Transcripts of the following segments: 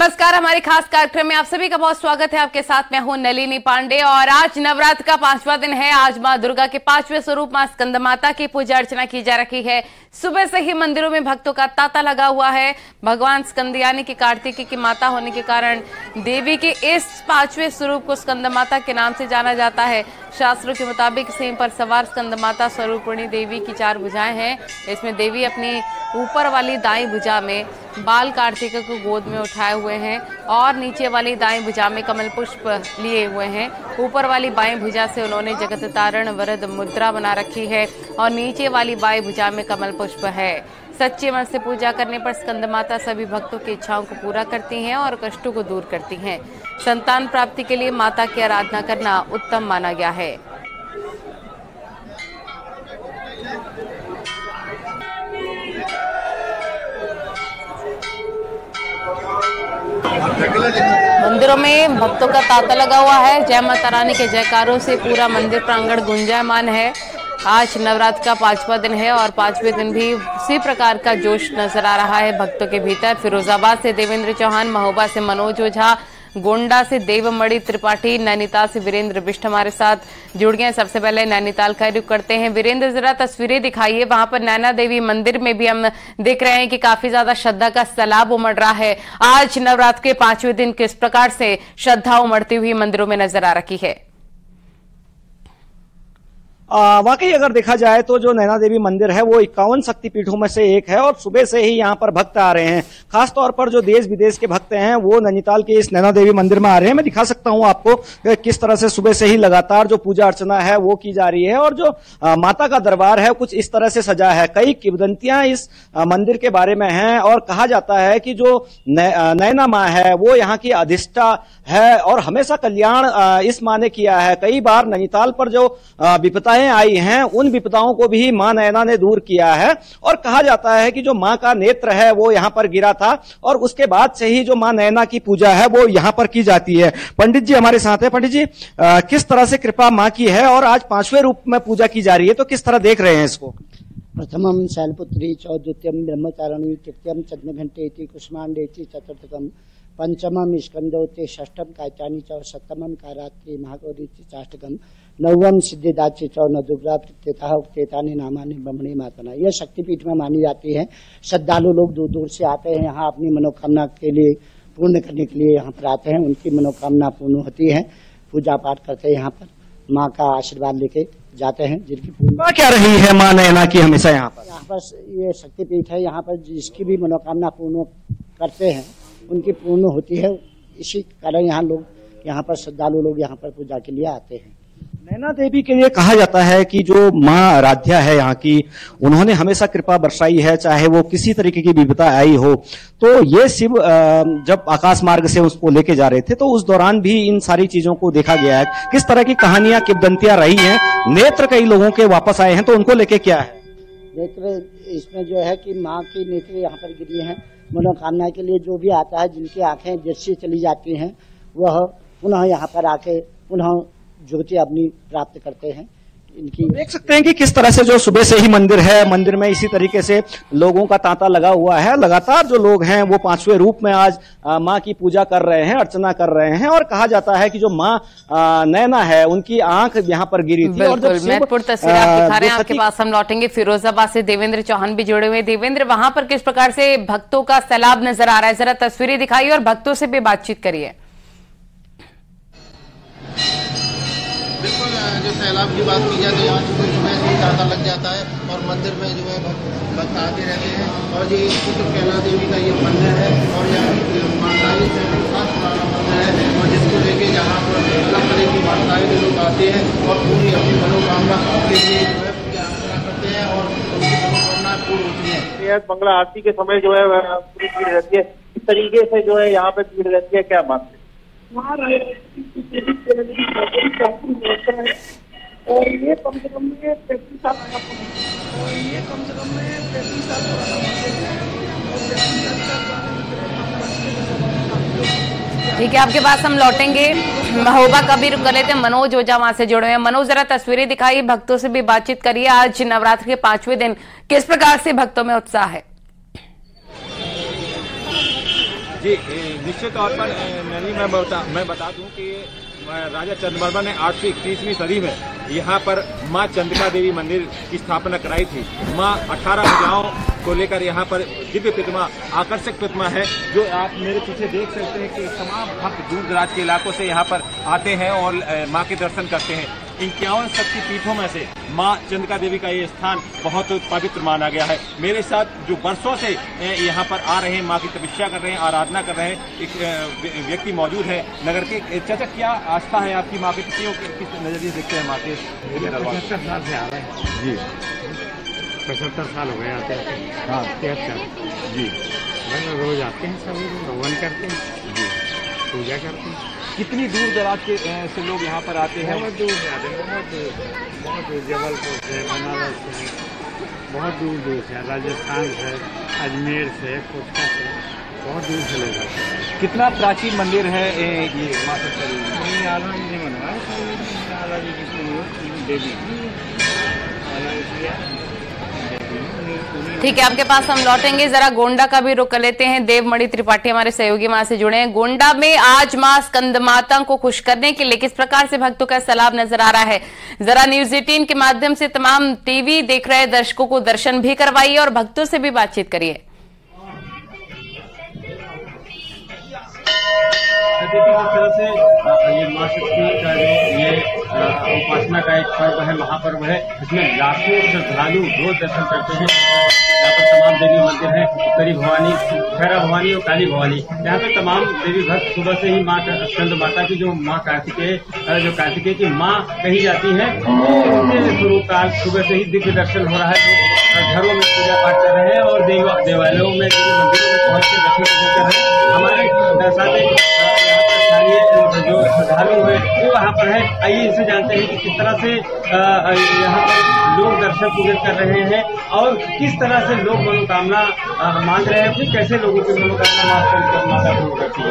नमस्कार, हमारे खास कार्यक्रम में आप सभी का बहुत स्वागत है। आपके साथ मैं हूं नलिनी पांडे और आज नवरात्र का 5वां दिन है। आज मां दुर्गा के 5वें स्वरूप मां स्कंद माता की पूजा अर्चना की जा रही है। सुबह से ही मंदिरों में भक्तों का तांता लगा हुआ है। भगवान स्कंद यानी कि कार्तिकी की माता होने के कारण देवी के इस 5वें स्वरूप को स्कंद माता के नाम से जाना जाता है। शास्त्रों के मुताबिक सिंह पर सवार स्कंद माता स्वरूपिणी देवी की 4 भुजाएं हैं। इसमें देवी अपनी ऊपर वाली दाईं भुजा में बाल कार्तिक को गोद में उठाए हुए हैं और नीचे वाली दाईं भुजा में कमल पुष्प लिए हुए हैं। ऊपर वाली बाईं भुजा से उन्होंने जगत तारण वरद मुद्रा बना रखी है और नीचे वाली बाईं भुजा में कमल पुष्प है। सच्चे मन से पूजा करने पर स्कंद माता सभी भक्तों की इच्छाओं को पूरा करती हैं और कष्टों को दूर करती हैं। संतान प्राप्ति के लिए माता की आराधना करना उत्तम माना गया है। मंदिरों में भक्तों का तांता लगा हुआ है। जय माता रानी के जयकारों से पूरा मंदिर प्रांगण गुंजायमान है। आज नवरात्र का 5वां दिन है और 5वें दिन भी उसी प्रकार का जोश नजर आ रहा है भक्तों के भीतर। फिरोजाबाद से देवेंद्र चौहान, महोबा से मनोज ओझा, गोंडा से देवमणि त्रिपाठी, नैनीताल से वीरेंद्र बिष्ट हमारे साथ जुड़ गए। सबसे पहले नैनीताल का रुख करते हैं। वीरेंद्र, जरा तस्वीरें दिखाइए। वहां पर नैना देवी मंदिर में भी हम देख रहे हैं कि काफी ज्यादा श्रद्धा का सैलाब उमड़ रहा है। आज नवरात्र के 5वें दिन किस प्रकार से श्रद्धा उमड़ती हुई मंदिरों में नजर आ रही है? वाकई अगर देखा जाए तो जो नैना देवी मंदिर है वो 51 शक्तिपीठों में से एक है और सुबह से ही यहाँ पर भक्त आ रहे हैं। खासतौर पर जो देश विदेश के भक्त हैं वो नैनीताल के इस नैना देवी मंदिर में आ रहे हैं। मैं दिखा सकता हूँ आपको किस तरह से सुबह से ही लगातार जो पूजा अर्चना है वो की जा रही है और जो माता का दरबार है कुछ इस तरह से सजा है। कई किंवदंतियां इस मंदिर के बारे में हैं और कहा जाता है कि जो नैना माँ है वो यहाँ की अधिष्ठा है और हमेशा कल्याण इस माँ ने किया है। कई बार नैनीताल पर जो विपदाएं आई हैं उन विपदाओं को भी मां नैना ने दूर किया है और कहा जाता है कि जो मां का नेत्र है वो यहां पर गिरा था और उसके बाद से ही जो मां नैना की पूजा है वो यहां पर की जाती है। पंडित जी हमारे साथ है। पंडित जी, किस तरह से कृपा मां की है और आज 5वें रूप में पूजा की जा रही है तो किस तरह देख रहे हैं इसको? प्रथमम शैलपुत्री च द्वितीयम ब्रह्मचारिणी तृतीयम चंद्रघंटे कुष्मांडे चतुर्थकम पंचमम स्कंदोते षष्ठम कायचानी च सप्तमम कारात्रि महागौरी चाष्टकम नवम सिद्धिदाची च नदुग्रा प्रत्येता उक्तेतानि नामानि ब्रह्मणी मातना। यह शक्तिपीठ में मानी जाती है। श्रद्धालु लोग दूर दूर से आते हैं यहाँ अपनी मनोकामना के लिए पूर्ण करने के लिए यहाँ पर आते हैं। उनकी मनोकामना पूर्ण होती है। पूजा पाठ करते हैं यहाँ पर, माँ का आशीर्वाद लेके जाते हैं। जिनकी पूजा क्या रही है मां नैना की हमेशा यहाँ पर ये शक्तिपीठ है। यहाँ पर जिसकी भी मनोकामना पूर्ण करते हैं उनकी पूर्ण होती है। इसी कारण यहाँ पर श्रद्धालु लोग यहाँ पर पूजा के लिए आते हैं। नैना देवी के लिए कहा जाता है कि जो मां आराध्या है यहाँ की, उन्होंने हमेशा कृपा बरसाई है चाहे वो किसी तरीके की विपदा आई हो। तो ये शिव जब आकाश मार्ग से उसको लेके जा रहे थे तो उस दौरान भी इन सारी चीजों को देखा गया है। किस तरह की कहानियां किंवदंतियां रही हैं? नेत्र कई लोगों के वापस आए हैं तो उनको लेके क्या है? नेत्र इसमें जो है कि माँ की नेत्र यहाँ पर गिरी है। मनोकामना के लिए जो भी आता है, जिनकी आंखें दृष्टि चली जाती हैं, वह पुनः यहाँ पर आके पुनः ज्योति अपनी प्राप्त करते हैं। इनकी देख सकते हैं कि किस तरह से जो सुबह से ही मंदिर है, मंदिर में इसी तरीके से लोगों का तांता लगा हुआ है। लगातार जो लोग हैं वो 5वें रूप में आज माँ की पूजा कर रहे हैं, अर्चना कर रहे हैं और कहा जाता है कि जो माँ नैना है उनकी आंख यहाँ पर गिरी थी। और जब महत्वपूर्ण तस्वीर आप दिखा रहे हैं। आपके पास हम लौटेंगे। फिरोजाबाद से देवेंद्र चौहान भी जुड़े हुए। देवेंद्र, वहां पर किस प्रकार से भक्तों का सैलाब नजर आ रहा है? जरा तस्वीरें दिखाइए और भक्तों से भी बातचीत करिए। बिल्कुल, जो सैलाब की बात की जाए तो यहाँ सुबह सुबह से तांता लग जाता है और मंदिर में जो है भक्त आते रहते हैं। और ये जो नैना देवी का ये मंदिर है और यहाँ की माताएं से खास पुराना मंदिर है और जिसको लेके यहाँ पर अलग तरह की माताएं के लोग आते हैं और पूरी अपनी मनोकामना के लिए जो है पूरी अर्चना करते हैं और उनकी मनोकामना पूर्ण होती है। मंगला आरती के समय जो है पूरी भीड़ रहती है। इस तरीके से जो है यहाँ पे भीड़ रहती है, क्या बात है? और ये कम से कम में 35 साल और ये कम से कम में 35 साल ठीक है, आपके पास हम लौटेंगे। महोबा का भी रुक कर लेते हैं। मनोज ओझा वहां से जुड़े हुए हैं। मनोज, जरा तस्वीरें दिखाइए, भक्तों से भी बातचीत करिए। आज नवरात्र के 5वें दिन किस प्रकार से भक्तों में उत्साह है? जी, निश्चित तौर पर नहीं, मैं बता दूं कि राजा चंद्रवर्मा ने 831वीं सदी में यहाँ पर माँ चंद्रिका देवी मंदिर की स्थापना कराई थी। माँ 18 भुजाओं को लेकर यहाँ पर दिव्य प्रतिमा, आकर्षक प्रतिमा है, जो आप मेरे पीछे देख सकते हैं कि तमाम भक्त दूर दराज के इलाकों से यहाँ पर आते हैं और माँ के दर्शन करते हैं। 51 शक्ति पीठों में से माँ चंद्रिका देवी का ये स्थान बहुत पवित्र माना गया है। मेरे साथ जो वर्षों से यहाँ पर आ रहे हैं, माँ की तपस्या कर रहे हैं, आराधना कर रहे हैं, एक व्यक्ति मौजूद है नगर के। चाचा, क्या आस्था है आपकी माँ के प्रति, किस नजरिए से देखते हैं माँ के? 75 साल से आ रहे हैं जी, 75 साल हो गए आते हैं। हाँ, 73 जी। रोज आते हैं, सभी भगवान करते हैं जी, पूजा करते हैं। कितनी दूर दराज से लोग यहाँ पर आते हैं? बहुत दूर से आते हैं, बहुत दूर, जबलपुर से, बनारस से, बहुत दूर दूर से, राजस्थान से, अजमेर से, कोटा से, बहुत दूर से लोग आते हैं। कितना प्राचीन मंदिर है ये माँ चंद्रिका आला जी ने बनवाया, आला जी की देवी। ठीक है, आपके पास हम लौटेंगे। जरा गोंडा का भी रुख कर लेते हैं। देवमणि त्रिपाठी हमारे सहयोगी मां से जुड़े हैं। गोंडा में आज मां स्कंदमाता को खुश करने के लिए किस प्रकार से भक्तों का सैलाब नजर आ रहा है, जरा न्यूज 18 के माध्यम से तमाम टीवी देख रहे दर्शकों को दर्शन भी करवाइए और भक्तों से भी बातचीत करिए। जिस तरह से ये माँ शक्ति का जो ये उपासना का एक पर्व है, महापर्व है, इसमें लाखों श्रद्धालु रोज दर्शन करते हैं। यहाँ पर तमाम देवी मंदिर है, उत्तरी भवानी, खैरा भवानी और काली भवानी। यहाँ पे तमाम देवी भक्त सुबह से ही माँ स्कंद माता की, जो माँ कार्तिकेय की माँ कही जाती है, उनके स्वरूप का सुबह से ही दिव्य दर्शन हो रहा है। लोग घरों में पूजा पाठ कर रहे हैं और देवालयों में, मंदिरों में पहुंच के दर्शन कर रहे हैं। हमारे साथ जो श्रद्धालु है वो वहाँ पर है। आइए इनसे जानते हैं कि किस तरह से यहाँ पर लोग दर्शन पूजन कर रहे हैं और किस तरह से लोग मनोकामना मांग रहे हैं, फिर कैसे लोगों की मनोकामना माता पूर्ण करती है।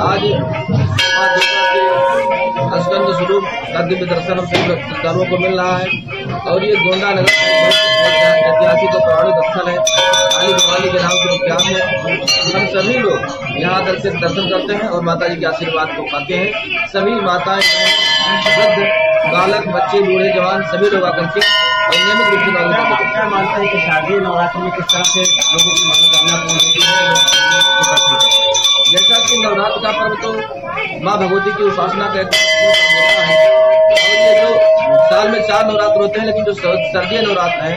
आज माँ दुर्गा के स्कंद स्वरूप का दिव्य दर्शन हम सभी श्रद्धालुओं को मिल रहा है और ये गोंडा नगर ऐतिहासिक और पौराणिक स्थल है, काली भवानी के नाम से विख्यात है। हम सभी लोग यहाँ आकर के दर्शन करते हैं और माता जी के आशीर्वाद को पाते हैं। सभी माताएं, वृद्ध, बालक, बच्चे, बूढ़े, जवान सभी लोग आकर के और नियमित रूप से क्या मानते हैं कि शारदीय नवरात्रि में किस तरह से लोगों की मनोकामना पूर्ण होती है? जैसा कि नवरात्र का पर्व तो माँ भगवती की उपासना का एक होता है और ये जो साल में 4 नवरात्र होते हैं, लेकिन जो सर्दीय नवरात्र है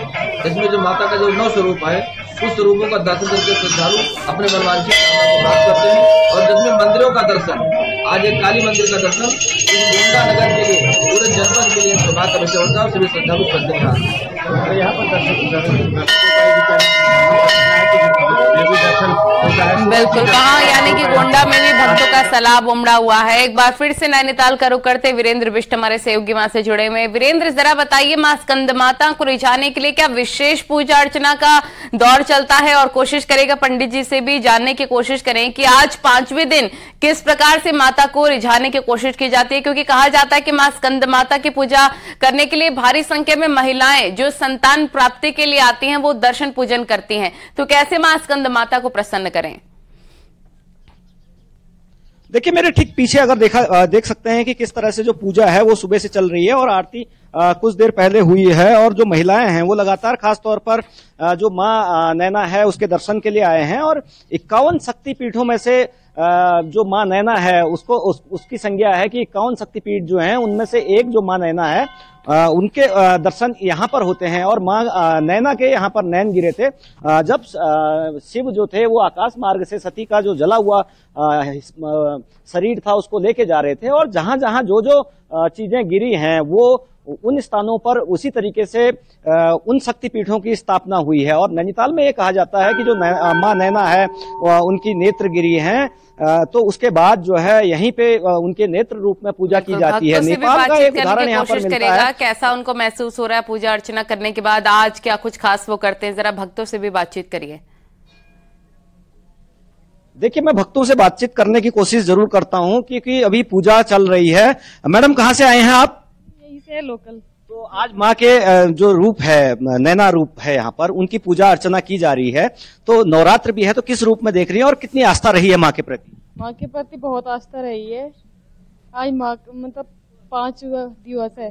इसमें जो माता का जो 9 स्वरूप है उस स्वरूपों का दर्शन करके श्रद्धालु अपने मनवांछित कामना को प्राप्त करते हैं। और जिसमें मंदिरों का दर्शन, आज एक काली मंदिर का दर्शन इस गोंडा नगर के लिए, पूरे जनपद के लिए सौभाग्य का विषय होता है और सभी श्रद्धालु करते हैं। यहाँ पर बिल्कुल कहा, यानी कि गोंडा में भी भक्तों का सैलाब उमड़ा हुआ है। एक बार फिर से नैनीताल का रुख करते वीरेंद्र बिष्ट हमारे सहयोगी मां से जुड़े हुए। वीरेंद्र, जरा बताइए, मां स्कंदमाता को रिझाने के लिए क्या विशेष पूजा अर्चना का दौर चलता है, और कोशिश करेगा पंडित जी से भी जानने की कोशिश करें कि आज 5वें दिन किस प्रकार से माता को रिझाने की कोशिश की जाती है, क्योंकि कहा जाता है कि मां स्कंदमाता की पूजा करने के लिए भारी संख्या में महिलाएं जो संतान प्राप्ति के लिए आती हैं वो दर्शन पूजन करती हैं। तो कैसे मां स्कंदमाता को प्रसन्न करें? देखिए, मेरे ठीक पीछे अगर देख सकते हैं कि किस तरह से जो पूजा है वो सुबह से चल रही है और आरती कुछ देर पहले हुई है और जो महिलाएं हैं वो लगातार खास तौर पर जो मां नैना है उसके दर्शन के लिए आए हैं। और 51 शक्तिपीठों में से जो मां नैना है उसकी संज्ञा है कि 51 शक्तिपीठ जो हैं उनमें से एक जो मां नैना है उनके दर्शन यहाँ पर होते हैं। और मां नैना के यहाँ पर नैन गिरे थे जब शिव जो थे वो आकाश मार्ग से सती का जो जला हुआ शरीर था उसको लेके जा रहे थे, और जहां जहां जो चीजें गिरी हैं वो उन स्थानों पर उसी तरीके से उन शक्तिपीठों की स्थापना हुई है। और नैनीताल में ये कहा जाता है कि जो मां नैना है उनकी नेत्र गिरी हैं, तो उसके बाद जो है यहीं पे उनके नेत्र रूप में पूजा की जाती है। नेपाल का एक उदाहरण यहाँ पर मिलता है। कैसा उनको महसूस हो रहा है पूजा अर्चना करने के बाद, आज क्या कुछ खास वो करते हैं, जरा भक्तों से भी बातचीत करिए। देखिए, मैं भक्तों से बातचीत करने की कोशिश जरूर करता हूँ क्योंकि अभी पूजा चल रही है। मैडम, कहाँ से आए हैं आप? यहीं से लोकल। तो आज माँ के जो रूप है, नैना रूप है, यहाँ पर उनकी पूजा अर्चना की जा रही है। तो नवरात्र भी है, तो किस रूप में देख रही है और कितनी आस्था रही है माँ के प्रति? माँ के प्रति बहुत आस्था रही है। आज माँ मतलब 5 दिवस है,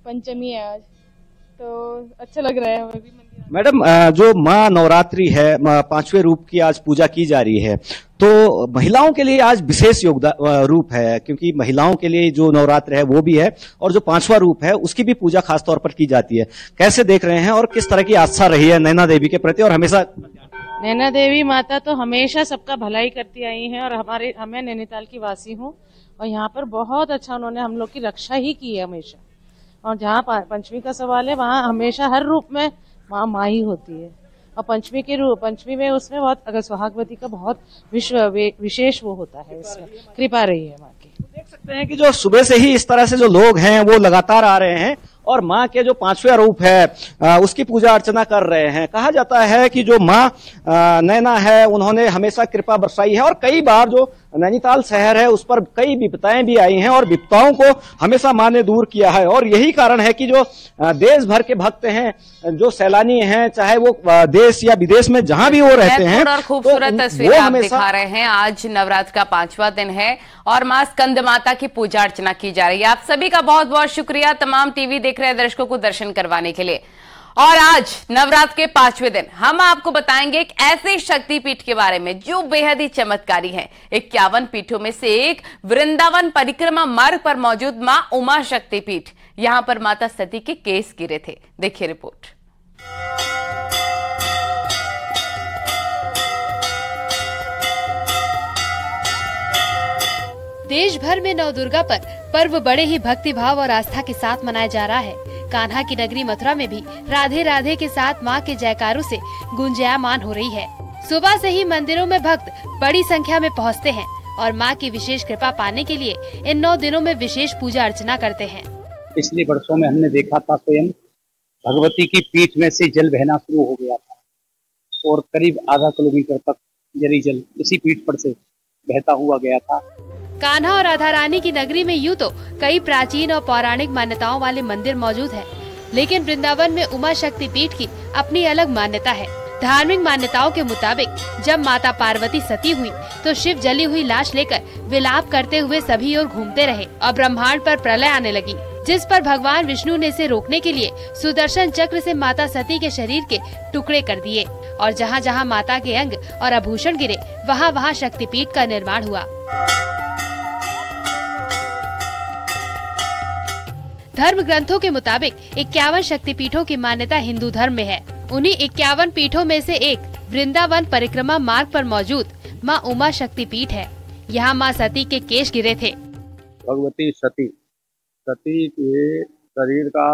पंचमी है आज, तो अच्छा लग रहा है हमें भी। मैडम, जो माँ नवरात्रि है, 5वें रूप की आज पूजा की जा रही है, तो महिलाओं के लिए आज विशेष योगदान रूप है, क्योंकि महिलाओं के लिए जो नवरात्र है वो भी है और जो 5वां रूप है उसकी भी पूजा खास तौर पर की जाती है। कैसे देख रहे हैं और किस तरह की आस्था रही है नैना देवी के प्रति? और हमेशा नैना देवी माता तो हमेशा सबका भलाई करती आई हैं और हमें नैनीताल की वासी हूँ और यहाँ पर बहुत अच्छा उन्होंने हम लोग की रक्षा ही की है हमेशा। और जहाँ पंचमी का सवाल है, वहाँ हमेशा हर रूप में माँ ही होती है। और पंचमी में उसमें बहुत अगर सुहागवती का बहुत विशेष वो होता है, इसमें कृपा रही है माँ की। देख सकते हैं कि जो सुबह से ही इस तरह से जो लोग हैं वो लगातार आ रहे हैं और माँ के जो 5वां रूप है उसकी पूजा अर्चना कर रहे हैं। कहा जाता है कि जो माँ नैना है उन्होंने हमेशा कृपा बरसाई है और कई बार जो नैनीताल शहर है उस पर कई विपताएं भी आई हैं और विपताओं को हमेशा माँ ने दूर किया है। और यही कारण है कि जो देश भर के भक्त हैं, जो सैलानी हैं, चाहे वो देश या विदेश में जहां भी वो रहते हैं, और खूबसूरत तस्वीरें आप दिखा रहे हैं। आज नवरात्र का 5वां दिन है और मां स्कंद माता की पूजा अर्चना की जा रही है। आप सभी का बहुत बहुत शुक्रिया, तमाम टीवी देख रहे दर्शकों को दर्शन करवाने के लिए। और आज नवरात्र के 5वें दिन हम आपको बताएंगे एक ऐसे शक्तिपीठ के बारे में जो बेहद ही चमत्कारी है। 51 पीठों में से एक वृंदावन परिक्रमा मार्ग पर मौजूद मां उमा शक्तिपीठ। यहां पर माता सती के केस गिरे थे। देखिए रिपोर्ट। देश भर में नवदुर्गा पर पर्व बड़े ही भक्ति भाव और आस्था के साथ मनाया जा रहा है। कान्हा की नगरी मथुरा में भी राधे राधे के साथ मां के जयकारों से गुंजायमान हो रही है। सुबह से ही मंदिरों में भक्त बड़ी संख्या में पहुंचते हैं और मां की विशेष कृपा पाने के लिए इन 9 दिनों में विशेष पूजा अर्चना करते हैं। पिछले वर्षों में हमने देखा था स्वयं भगवती की पीठ में से जल बहना शुरू हो गया था और करीब आधा किलोमीटर तक जरी जल इसी पीठ पर से बहता हुआ गया था। कान्हा और राधा रानी की नगरी में यूं तो कई प्राचीन और पौराणिक मान्यताओं वाले मंदिर मौजूद हैं, लेकिन वृंदावन में उमा शक्ति पीठ की अपनी अलग मान्यता है। धार्मिक मान्यताओं के मुताबिक जब माता पार्वती सती हुई तो शिव जली हुई लाश लेकर विलाप करते हुए सभी ओर घूमते रहे और ब्रह्मांड पर प्रलय आने लगी, जिस पर भगवान विष्णु ने इसे रोकने के लिए सुदर्शन चक्र से माता सती के शरीर के टुकड़े कर दिए और जहाँ जहाँ माता के अंग और आभूषण गिरे वहाँ वहाँ शक्तिपीठ का निर्माण हुआ। धर्म ग्रंथों के मुताबिक 51 शक्तिपीठों की मान्यता हिंदू धर्म में है। उन्हीं 51 पीठों में से एक वृंदावन परिक्रमा मार्ग पर मौजूद मां उमा शक्तिपीठ है। यहाँ मां सती के केश गिरे थे। भगवती सती के शरीर का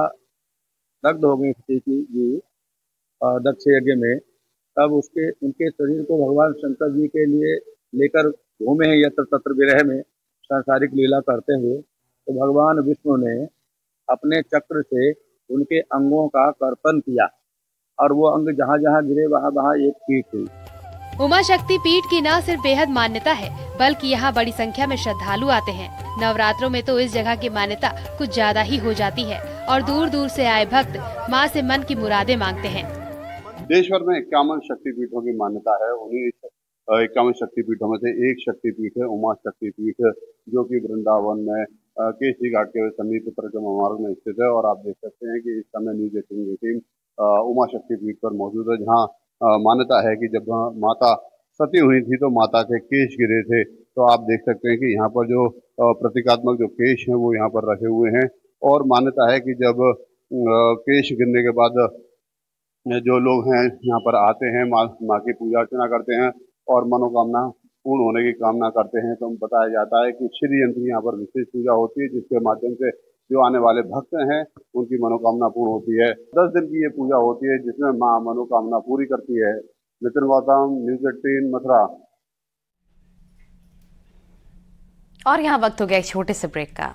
दग्ध हो गई सती की दक्ष यज्ञ में, तब उनके शरीर को भगवान शंकर जी के लिए लेकर घूमे हैं यत्र तत्र विरह में सांसारिक लीला करते हुए। तो भगवान विष्णु ने अपने चक्र से उनके अंगों का कर्तन किया और वो अंग जहाँ जहाँ गिरे वहाँ वहाँ एक पीठ हुई। उमा शक्ति पीठ की न सिर्फ बेहद मान्यता है बल्कि यहाँ बड़ी संख्या में श्रद्धालु आते हैं। नवरात्रों में तो इस जगह की मान्यता कुछ ज्यादा ही हो जाती है और दूर दूर से आए भक्त माँ से मन की मुरादें मांगते हैं। देश भर में 51 शक्तिपीठों की मान्यता है। उन्हीं 51 शक्तिपीठों में से एक शक्तिपीठ है उमा शक्तिपीठ, जो कि वृंदावन में केसरी घाट के समीप परिक्रमा मार्ग में स्थित है। और आप देख सकते हैं कि इस समय न्यूज 18 की टीम उमा शक्तिपीठ पर मौजूद है, जहां मान्यता है कि जब माता सती हुई थी तो माता के केश गिरे थे। तो आप देख सकते हैं कि यहाँ पर जो प्रतीकात्मक जो केश हैं वो यहाँ पर रखे हुए हैं। और मान्यता है कि जब केश गिरने के बाद जो लोग हैं यहाँ पर आते हैं, माँ की पूजा अर्चना करते हैं और मनोकामना पूर्ण होने की कामना करते हैं। तो बताया जाता है कि श्री यंत्र यहाँ पर विशेष पूजा होती है, जिसके माध्यम से जो आने वाले भक्त हैं उनकी मनोकामना पूर्ण होती है। 10 दिन की ये पूजा होती है जिसमें माँ मनोकामना पूरी करती है। नितिन गौतम, न्यूज 18 मथुरा। और यहाँ वक्त हो गया एक छोटे से ब्रेक का।